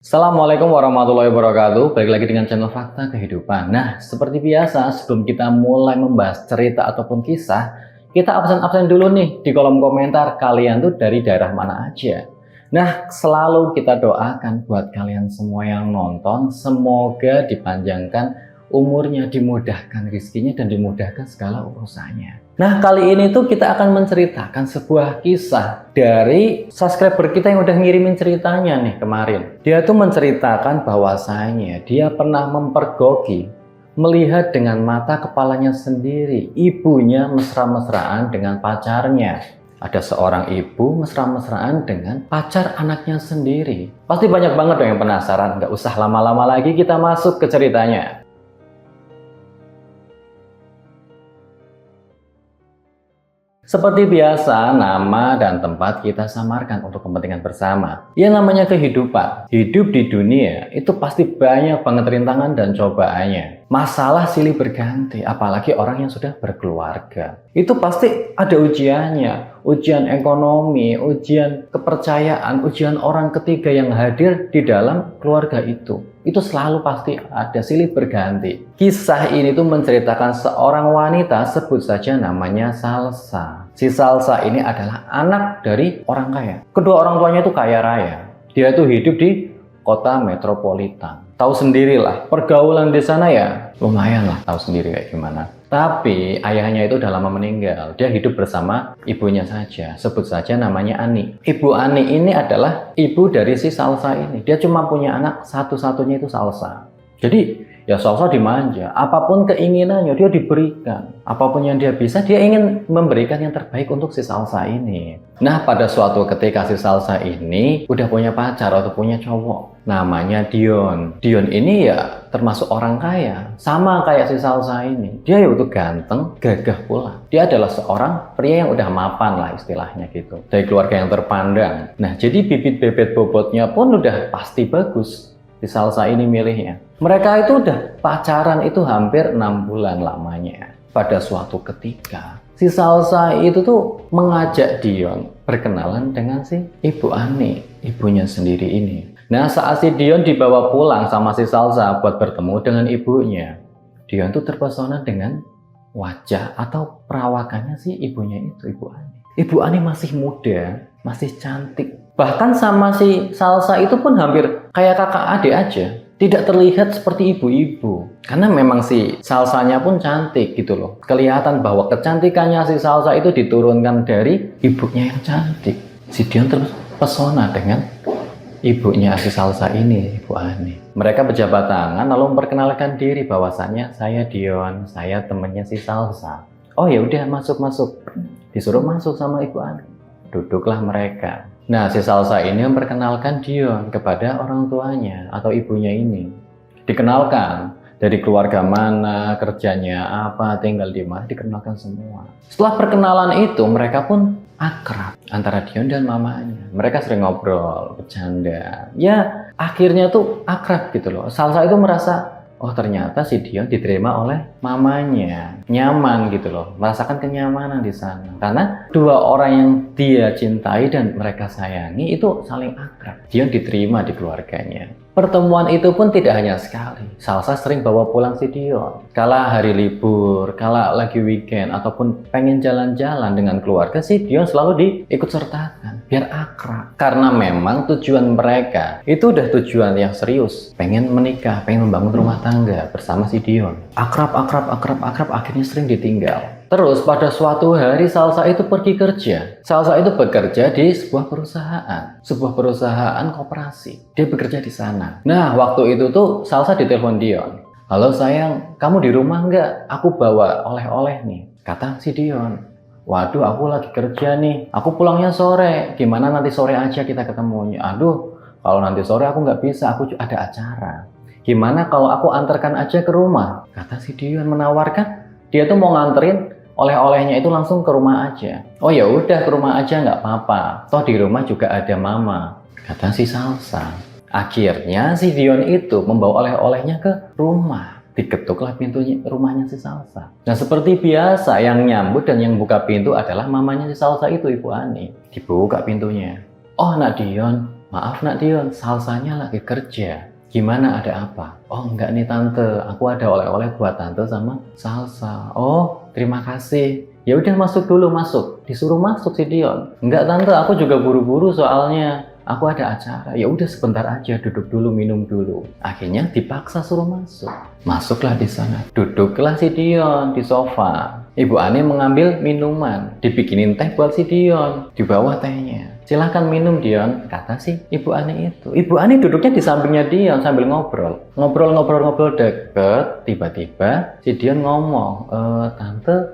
Assalamualaikum warahmatullahi wabarakatuh. Balik lagi dengan channel Fakta Kehidupan. Nah, seperti biasa, sebelum kita mulai membahas cerita ataupun kisah, kita absen-absen dulu nih di kolom komentar kalian tuh dari daerah mana aja. Nah, selalu kita doakan buat kalian semua yang nonton, semoga dipanjangkan umurnya, dimudahkan rezekinya, dan dimudahkan segala urusannya. Nah, kali ini tuh kita akan menceritakan sebuah kisah dari subscriber kita yang udah ngirimin ceritanya nih kemarin. Dia tuh menceritakan bahwasanya dia pernah mempergoki, melihat dengan mata kepalanya sendiri ibunya mesra-mesraan dengan pacarnya. Ada seorang ibu mesra-mesraan dengan pacar anaknya sendiri. Pasti banyak banget dong yang penasaran. Nggak usah lama-lama lagi, kita masuk ke ceritanya. Seperti biasa, nama dan tempat kita samarkan untuk kepentingan bersama. Yang namanya kehidupan. Hidup di dunia itu pasti banyak banget rintangan dan cobaannya. Masalah silih berganti, apalagi orang yang sudah berkeluarga. Itu pasti ada ujiannya. Ujian ekonomi, ujian kepercayaan, ujian orang ketiga yang hadir di dalam keluarga itu. Itu selalu pasti ada silih berganti. Kisah ini tuh menceritakan seorang wanita, sebut saja namanya Salsa. Si Salsa ini adalah anak dari orang kaya. Kedua orang tuanya itu kaya raya. Dia tuh hidup di kota metropolitan. Tahu sendirilah, pergaulan di sana ya lumayan lah, tahu sendiri kayak gimana. Tapi ayahnya itu udah lama meninggal. Dia hidup bersama ibunya saja. Sebut saja namanya Ani. Ibu Ani ini adalah ibu dari si Salsa ini. Dia cuma punya anak satu-satunya itu Salsa. Jadi ya Salsa dimanja. Apapun keinginannya dia diberikan. Apapun yang dia bisa, dia ingin memberikan yang terbaik untuk si Salsa ini. Nah, pada suatu ketika si Salsa ini udah punya pacar atau punya cowok. Namanya Dion. Dion ini ya termasuk orang kaya. Sama kayak si Salsa ini. Dia ya udah ganteng, gagah pula. Dia adalah seorang pria yang udah mapan lah istilahnya gitu. Dari keluarga yang terpandang. Nah, jadi bibit bebet bobotnya pun udah pasti bagus. Si Salsa ini milihnya. Mereka itu udah pacaran itu hampir 6 bulan lamanya. Pada suatu ketika, si Salsa itu tuh mengajak Dion berkenalan dengan si Ibu Ani, ibunya sendiri ini. Nah, saat si Dion dibawa pulang sama si Salsa buat bertemu dengan ibunya, Dion tuh terpesona dengan wajah atau perawakannya si ibunya itu, Ibu Ani. Ibu Ani masih muda, masih cantik. Bahkan sama si Salsa itu pun hampir kayak kakak adik aja. Tidak terlihat seperti ibu-ibu. Karena memang si Salsanya pun cantik gitu loh. Kelihatan bahwa kecantikannya si Salsa itu diturunkan dari ibunya yang cantik. Si Dion terpesona dengan ibunya si Salsa ini, Ibu Ani. Mereka berjabat tangan lalu memperkenalkan diri bahwasanya saya Dion, saya temannya si Salsa. Oh ya udah, masuk. Disuruh masuk sama Ibu Ani. Duduklah mereka. Nah, si Salsa ini memperkenalkan Dion kepada orang tuanya atau ibunya ini. Dikenalkan dari keluarga mana, kerjanya apa, tinggal di mana, dikenalkan semua. Setelah perkenalan itu, mereka pun akrab antara Dion dan mamanya. Mereka sering ngobrol, bercanda. Ya, akhirnya tuh akrab gitu loh. Salsa itu merasa, oh ternyata si Dion diterima oleh mamanya. Nyaman gitu loh, merasakan kenyamanan di sana. Karena dua orang yang dia cintai dan mereka sayangi itu saling akrab. Dion diterima di keluarganya. Pertemuan itu pun tidak hanya sekali. Salsa sering bawa pulang si Dion. Kala hari libur, kala lagi weekend, ataupun pengen jalan-jalan dengan keluarga, si Dion selalu diikut sertakan. Biar akrab. Karena memang tujuan mereka itu udah tujuan yang serius. Pengen menikah, pengen membangun rumah tangga bersama si Dion. Akrab, akhirnya sering ditinggal. Terus pada suatu hari Salsa itu pergi kerja. Salsa itu bekerja di sebuah perusahaan koperasi. Dia bekerja di sana. Nah, waktu itu tuh Salsa ditelepon Dion. Halo sayang, kamu di rumah nggak? Aku bawa oleh-oleh nih. Kata si Dion. Waduh, aku lagi kerja nih. Aku pulangnya sore. Gimana nanti sore aja kita ketemunya? Aduh, kalau nanti sore aku nggak bisa. Aku ada acara. Gimana kalau aku antarkan aja ke rumah? Kata si Dion menawarkan. Dia tuh mau nganterin oleh-olehnya itu langsung ke rumah aja. Oh ya udah, ke rumah aja nggak apa-apa. Toh di rumah juga ada mama. Kata si Salsa. Akhirnya si Dion itu membawa oleh-olehnya ke rumah. Diketuklah pintunya rumahnya si Salsa. Nah, seperti biasa yang nyambut dan yang buka pintu adalah mamanya si Salsa itu, Ibu Ani. Dibuka pintunya. Oh, Nak Dion, Maaf nak Dion, salsanya lagi kerja. Gimana, ada apa? Oh enggak nih tante, aku ada oleh-oleh buat tante sama salsa. Oh terima kasih. Ya udah masuk dulu, masuk. Disuruh masuk si Dion. Enggak tante, aku juga buru-buru soalnya. Aku ada acara. Ya udah sebentar aja, duduk dulu, minum dulu. Akhirnya dipaksa suruh masuk. Masuklah di sana. Duduklah si Dion di sofa. Ibu Ani mengambil minuman, dibikinin teh buat si Dion, di bawah tehnya. Silahkan minum Dion, kata si Ibu Ani itu. Ibu Ani duduknya di sampingnya Dion sambil ngobrol. Ngobrol deket, tiba-tiba si Dion ngomong,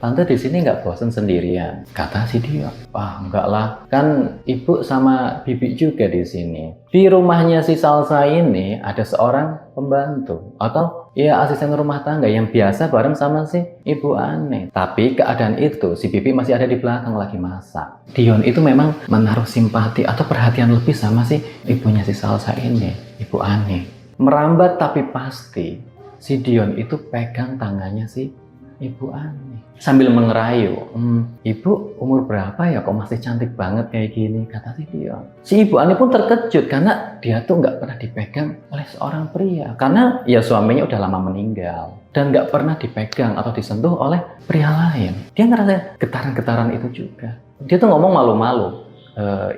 tante di sini nggak bosan sendirian? Kata si Dion, wah enggak lah, kan ibu sama bibi juga di sini. Di rumahnya si Salsa ini ada seorang pembantu atau ya asisten rumah tangga yang biasa bareng sama si Ibu Ani. Tapi keadaan itu si bibi masih ada di belakang lagi masak. Dion itu memang menaruh simpati atau perhatian lebih sama si ibunya si Salsa ini, Ibu Ani. Merambat tapi pasti si Dion itu pegang tangannya si Ibu Ani sambil mengerayu. Ibu umur berapa ya kok masih cantik banget kayak gini, kata si Dion. Si Ibu Ani pun terkejut karena dia tuh nggak pernah dipegang oleh seorang pria karena ya suaminya udah lama meninggal dan nggak pernah dipegang atau disentuh oleh pria lain. Dia ngerasa getaran-getaran itu juga. Dia tuh ngomong malu-malu,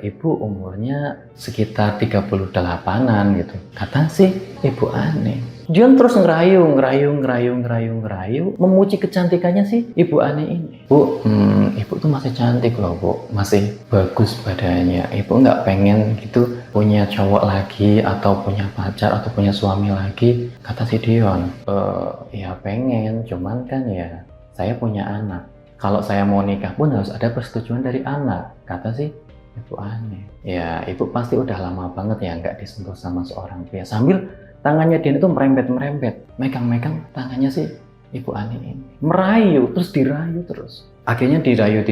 ibu umurnya sekitar 38-an gitu, kata si Ibu Ani. Dion terus ngerayu, memuji kecantikannya si Ibu Ani ini. Bu, ibu tuh masih cantik loh bu, masih bagus badannya. Ibu nggak pengen gitu punya cowok lagi atau punya pacar atau punya suami lagi, kata si Dion. Ya pengen, cuman kan ya saya punya anak. Kalau saya mau nikah pun harus ada persetujuan dari anak, kata si Ibu Ani. Ya ibu pasti udah lama banget ya nggak disentuh sama seorang pria. Sambil tangannya Dion itu merembet, megang tangannya si Ibu Ani ini. Merayu, terus dirayu terus. Akhirnya dirayu,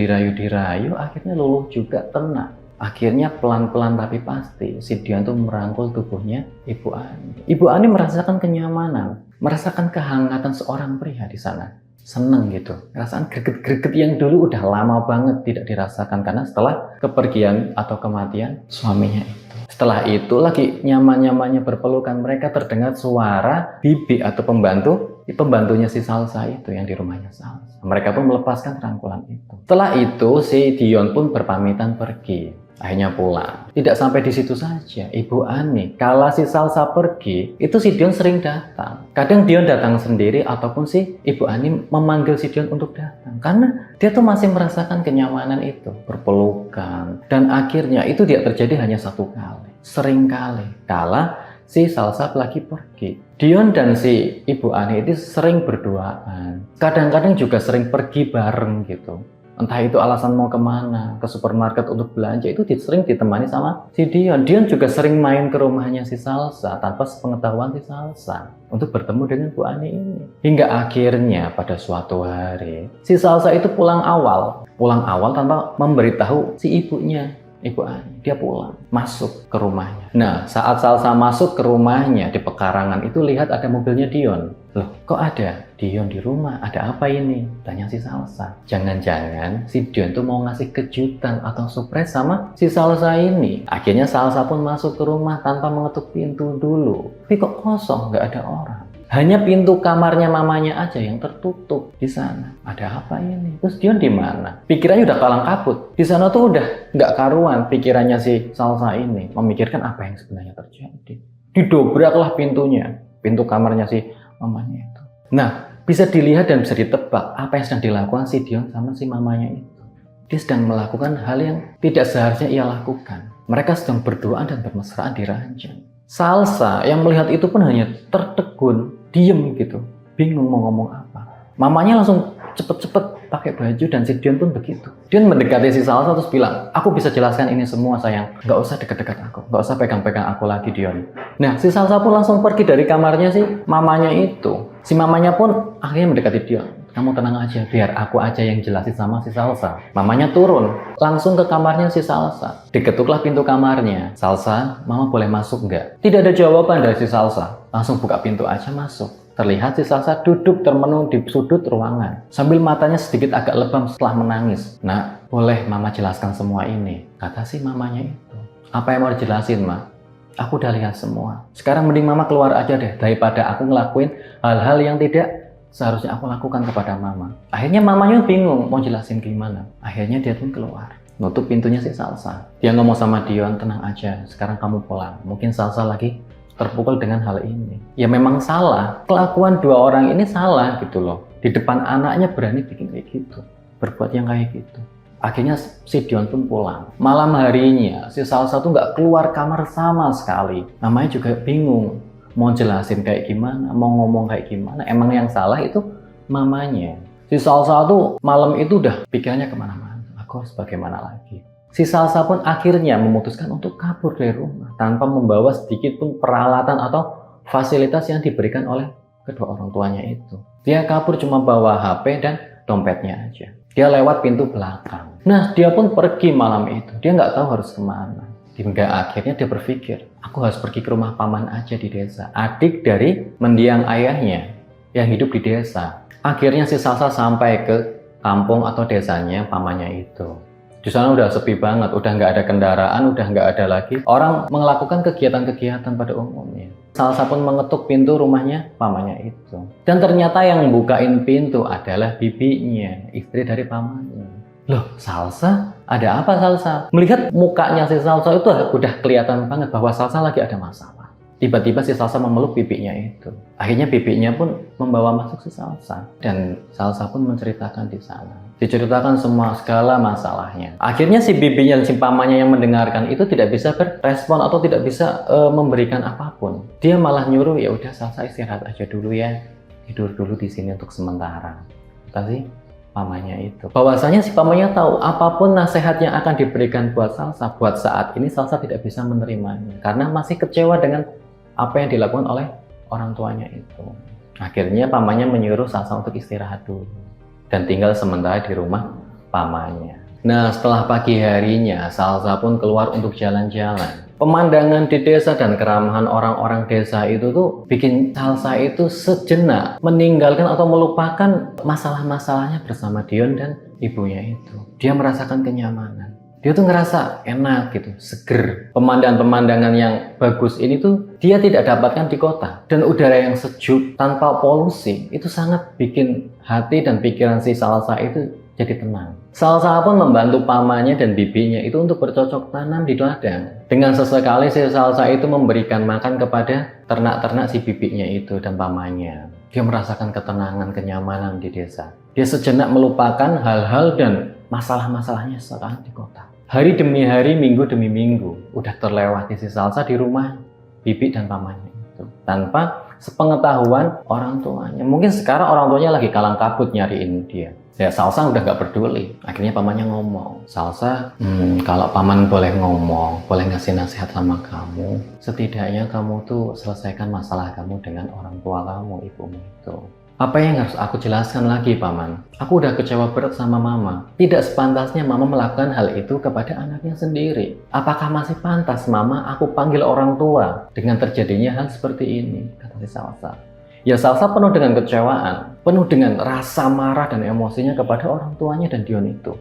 akhirnya luluh juga tenang. Akhirnya pelan-pelan tapi pasti si Dion tuh merangkul tubuhnya Ibu Ani. Ibu Ani merasakan kenyamanan, merasakan kehangatan seorang pria di sana. Seneng gitu, perasaan greget-greget yang dulu udah lama banget tidak dirasakan karena setelah kepergian atau kematian suaminya itu. Setelah itu lagi nyaman-nyamannya berpelukan, mereka terdengar suara bibi atau pembantunya si Salsa itu yang di rumahnya Salsa. Mereka pun melepaskan rangkulan itu. Setelah itu si Dion pun berpamitan pergi. Akhirnya pulang. Tidak sampai di situ saja, Ibu Ani, kala si Salsa pergi, itu si Dion sering datang. Kadang Dion datang sendiri ataupun si Ibu Ani memanggil si Dion untuk datang. Karena dia tuh masih merasakan kenyamanan itu, berpelukan. Dan akhirnya itu tidak terjadi hanya satu kali, sering kali. Kala si Salsa lagi pergi, Dion dan si Ibu Ani itu sering berduaan. Kadang-kadang juga sering pergi bareng gitu. Entah itu alasan mau kemana, ke supermarket untuk belanja, itu sering ditemani sama si Dion. Dion juga sering main ke rumahnya si Salsa tanpa sepengetahuan si Salsa untuk bertemu dengan Bu Ani ini. Hingga akhirnya pada suatu hari, si Salsa itu pulang awal tanpa memberitahu si ibunya, Ibu Ani. Dia pulang, masuk ke rumahnya. Nah, saat Salsa masuk ke rumahnya di pekarangan itu lihat ada mobilnya Dion. Loh, kok ada Dion di rumah? Ada apa ini? Tanya si Salsa. Jangan-jangan si Dion tuh mau ngasih kejutan atau surprise sama si Salsa ini. Akhirnya Salsa pun masuk ke rumah tanpa mengetuk pintu dulu. Tapi kok kosong, nggak ada orang. Hanya pintu kamarnya mamanya aja yang tertutup di sana. Ada apa ini? Terus Dion di mana? Pikirannya udah kalang kabut. Di sana tuh udah nggak karuan pikirannya si Salsa ini. Memikirkan apa yang sebenarnya terjadi. Didobraklah pintunya. Pintu kamarnya si mamanya itu. Nah, bisa dilihat dan bisa ditebak apa yang sedang dilakukan si Dion sama si mamanya itu. Dia sedang melakukan hal yang tidak seharusnya ia lakukan. Mereka sedang berdoa dan bermesraan di ranjang. Salsa yang melihat itu pun hanya tertegun, diem gitu, bingung mau ngomong apa. Mamanya langsung cepet-cepet pakai baju dan si Dion pun begitu. Dion mendekati si Salsa terus bilang, aku bisa jelaskan ini semua sayang, nggak usah deket-deket aku, nggak usah pegang-pegang aku lagi Dion. Nah si Salsa pun langsung pergi dari kamarnya si mamanya itu. Si mamanya pun akhirnya mendekati Dion. Kamu tenang aja, biar aku aja yang jelasin sama si Salsa. Mamanya turun, langsung ke kamarnya si Salsa. Diketuklah pintu kamarnya. Salsa, mama boleh masuk nggak? Tidak ada jawaban dari si Salsa. Langsung buka pintu aja masuk. Terlihat si Salsa duduk termenung di sudut ruangan. Sambil matanya sedikit agak lebam setelah menangis. Nak, boleh mama jelaskan semua ini, kata si mamanya itu. Apa yang mau dijelasin, Ma? Aku udah lihat semua. Sekarang mending Mama keluar aja deh, daripada aku ngelakuin hal-hal yang tidak seharusnya aku lakukan kepada Mama. Akhirnya mamanya bingung mau jelasin gimana. Akhirnya dia pun keluar, nutup pintunya si Salsa. Dia ngomong sama Dion, tenang aja, sekarang kamu pulang. Mungkin Salsa lagi terpukul dengan hal ini. Ya memang salah, kelakuan dua orang ini salah gitu loh. Di depan anaknya berani bikin kayak gitu, berbuat yang kayak gitu. Akhirnya si Dion pun pulang. Malam harinya si Salsa tuh nggak keluar kamar sama sekali. Namanya juga bingung, mau jelasin kayak gimana, mau ngomong kayak gimana. Emang yang salah itu mamanya. Si Salsa tuh malam itu udah pikirannya kemana-mana. Aku harus bagaimana lagi. Si Salsa pun akhirnya memutuskan untuk kabur dari rumah tanpa membawa sedikit pun peralatan atau fasilitas yang diberikan oleh kedua orang tuanya itu. Dia kabur cuma bawa HP dan dompetnya aja. Dia lewat pintu belakang. Nah, dia pun pergi malam itu. Dia nggak tahu harus kemana. Hingga akhirnya dia berpikir, aku harus pergi ke rumah paman aja di desa. Adik dari mendiang ayahnya yang hidup di desa. Akhirnya si Salsa sampai ke kampung atau desanya pamannya itu. Di sana udah sepi banget, udah nggak ada kendaraan, udah nggak ada lagi orang melakukan kegiatan-kegiatan pada umumnya. Salsa pun mengetuk pintu rumahnya pamannya itu. Dan ternyata yang bukain pintu adalah bibinya, istri dari pamannya. Loh, Salsa? Ada apa Salsa? Melihat mukanya si Salsa itu udah kelihatan banget bahwa Salsa lagi ada masalah. Tiba-tiba si Salsa memeluk bibinya itu. Akhirnya bibinya pun membawa masuk si Salsa. Dan Salsa pun menceritakan di sana. Diceritakan semua segala masalahnya. Akhirnya si bibinya dan si pamannya yang mendengarkan itu tidak bisa berespon atau tidak bisa memberikan apapun. Dia malah nyuruh, ya udah Salsa istirahat aja dulu ya. Tidur dulu di sini untuk sementara. Kasih pamannya itu. Bahwasanya si pamannya tahu apapun nasihat yang akan diberikan buat Salsa, buat saat ini Salsa tidak bisa menerimanya. Karena masih kecewa dengan apa yang dilakukan oleh orang tuanya itu. Akhirnya pamannya menyuruh Salsa untuk istirahat dulu dan tinggal sementara di rumah pamannya. Nah, setelah pagi harinya Salsa pun keluar untuk jalan-jalan. Pemandangan di desa dan keramahan orang-orang desa itu tuh bikin Salsa itu sejenak meninggalkan atau melupakan masalah-masalahnya bersama Dion dan ibunya itu. Dia merasakan kenyamanan. Dia tuh ngerasa enak gitu, seger. Pemandangan-pemandangan yang bagus ini tuh dia tidak dapatkan di kota. Dan udara yang sejuk tanpa polusi itu sangat bikin hati dan pikiran si Salsa itu jadi tenang. Salsa pun membantu pamannya dan bibinya itu untuk bercocok tanam di ladang. Dengan sesekali si Salsa itu memberikan makan kepada ternak-ternak si bibinya itu dan pamannya. Dia merasakan ketenangan, kenyamanan di desa. Dia sejenak melupakan hal-hal dan masalah-masalahnya sekarang di kota. Hari demi hari, minggu demi minggu, udah terlewati si Salsa di rumah bibi dan pamannya itu. Tanpa sepengetahuan orang tuanya. Mungkin sekarang orang tuanya lagi kalang kabut nyariin dia. Ya Salsa udah gak peduli. Akhirnya pamannya ngomong, Salsa, kalau paman boleh ngomong, boleh ngasih nasihat sama kamu, setidaknya kamu tuh selesaikan masalah kamu dengan orang tua kamu, ibumu itu. Apa yang harus aku jelaskan lagi, Paman? Aku udah kecewa berat sama Mama. Tidak sepantasnya Mama melakukan hal itu kepada anaknya sendiri. Apakah masih pantas, Mama, aku panggil orang tua dengan terjadinya hal seperti ini? Kata si Salsa. Ya Salsa penuh dengan kecewaan, penuh dengan rasa marah dan emosinya kepada orang tuanya dan Dion itu.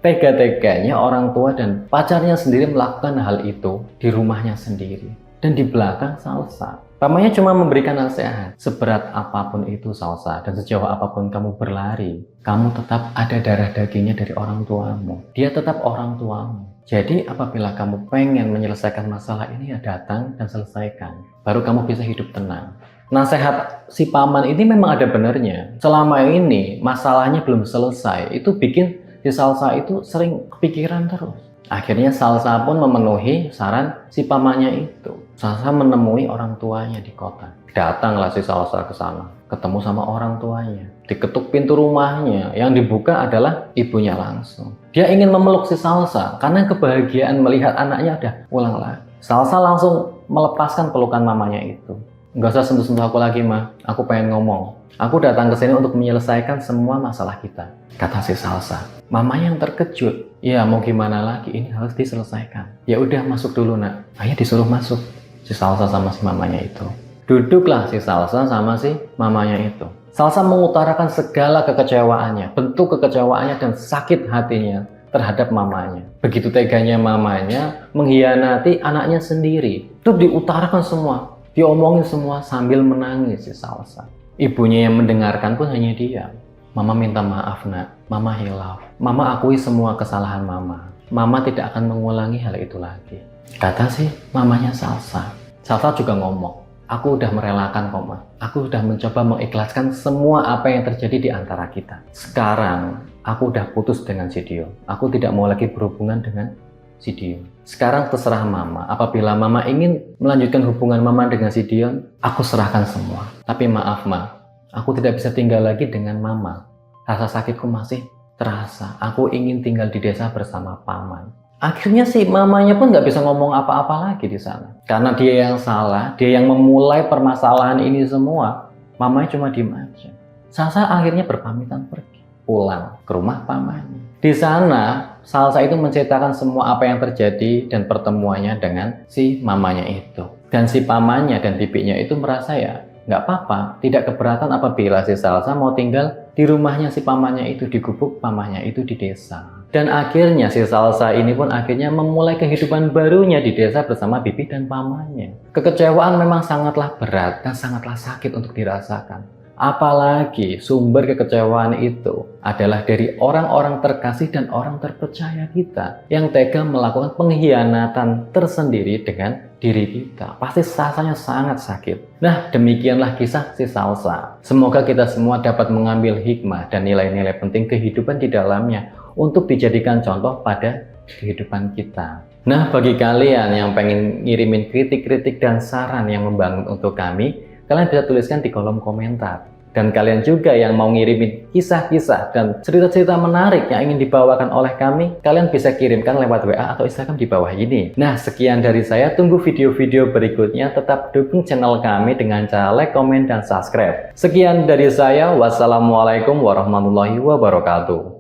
Tega-teganya orang tua dan pacarnya sendiri melakukan hal itu di rumahnya sendiri. Dan di belakang Salsa. Pamannya cuma memberikan nasihat, seberat apapun itu Salsa dan sejauh apapun kamu berlari, kamu tetap ada darah dagingnya dari orang tuamu. Dia tetap orang tuamu. Jadi apabila kamu pengen menyelesaikan masalah ini, ya datang dan selesaikan. Baru kamu bisa hidup tenang. Nasihat si paman ini memang ada benernya. Selama ini masalahnya belum selesai, itu bikin si Salsa itu sering kepikiran terus. Akhirnya Salsa pun memenuhi saran si pamannya itu. Salsa menemui orang tuanya di kota. Datanglah si Salsa ke sana, ketemu sama orang tuanya. Diketuk pintu rumahnya, yang dibuka adalah ibunya langsung. Dia ingin memeluk si Salsa karena kebahagiaan melihat anaknya udah pulang lagi. Salsa langsung melepaskan pelukan mamanya itu. Nggak usah sentuh-sentuh aku lagi, Ma. Aku pengen ngomong. Aku datang ke sini untuk menyelesaikan semua masalah kita, kata si Salsa. Mama yang terkejut. Ya mau gimana lagi, ini harus diselesaikan. Ya udah masuk dulu, Nak. Ayah disuruh masuk. Si Salsa sama si mamanya itu. Duduklah si Salsa sama si mamanya itu. Salsa mengutarakan segala kekecewaannya, bentuk kekecewaannya dan sakit hatinya terhadap mamanya. Begitu teganya mamanya mengkhianati anaknya sendiri. Itu diutarakan semua, diomongin semua sambil menangis si Salsa. Ibunya yang mendengarkan pun hanya diam. Mama minta maaf nak, mama hilaf. Mama akui semua kesalahan mama. Mama tidak akan mengulangi hal itu lagi. Kata si mamanya Salsa. Salsa juga ngomong, aku udah merelakan kok ma. Aku udah mencoba mengikhlaskan semua apa yang terjadi di antara kita. Sekarang aku udah putus dengan si Dio. Aku tidak mau lagi berhubungan dengan si Dio. Sekarang terserah mama. Apabila mama ingin melanjutkan hubungan mama dengan si Dion, aku serahkan semua. Tapi maaf ma, aku tidak bisa tinggal lagi dengan mama. Rasa sakitku masih terasa. Aku ingin tinggal di desa bersama paman. Akhirnya si mamanya pun nggak bisa ngomong apa-apa lagi di sana. Karena dia yang salah, dia yang memulai permasalahan ini semua. Mamanya cuma diem aja. Salsa akhirnya berpamitan pergi, pulang ke rumah pamannya. Di sana, Salsa itu menceritakan semua apa yang terjadi dan pertemuannya dengan si mamanya itu. Dan si pamannya dan bibinya itu merasa ya, nggak apa-apa, tidak keberatan apabila si Salsa mau tinggal di rumahnya si pamannya itu, di gubuk pamannya itu di desa. Dan akhirnya si Salsa ini pun akhirnya memulai kehidupan barunya di desa bersama bibi dan pamannya. Kekecewaan memang sangatlah berat dan sangatlah sakit untuk dirasakan. Apalagi sumber kekecewaan itu adalah dari orang-orang terkasih dan orang terpercaya kita yang tega melakukan pengkhianatan tersendiri dengan diri kita. Pasti rasanya sangat sakit. Nah, demikianlah kisah si Salsa. Semoga kita semua dapat mengambil hikmah dan nilai-nilai penting kehidupan di dalamnya untuk dijadikan contoh pada kehidupan kita. Nah, bagi kalian yang pengen ngirimin kritik-kritik dan saran yang membangun untuk kami, kalian bisa tuliskan di kolom komentar. Dan kalian juga yang mau ngirimin kisah-kisah dan cerita-cerita menarik yang ingin dibawakan oleh kami, kalian bisa kirimkan lewat WA atau Instagram di bawah ini. Nah, sekian dari saya. Tunggu video-video berikutnya. Tetap dukung channel kami dengan cara like, komen, dan subscribe. Sekian dari saya. Wassalamualaikum warahmatullahi wabarakatuh.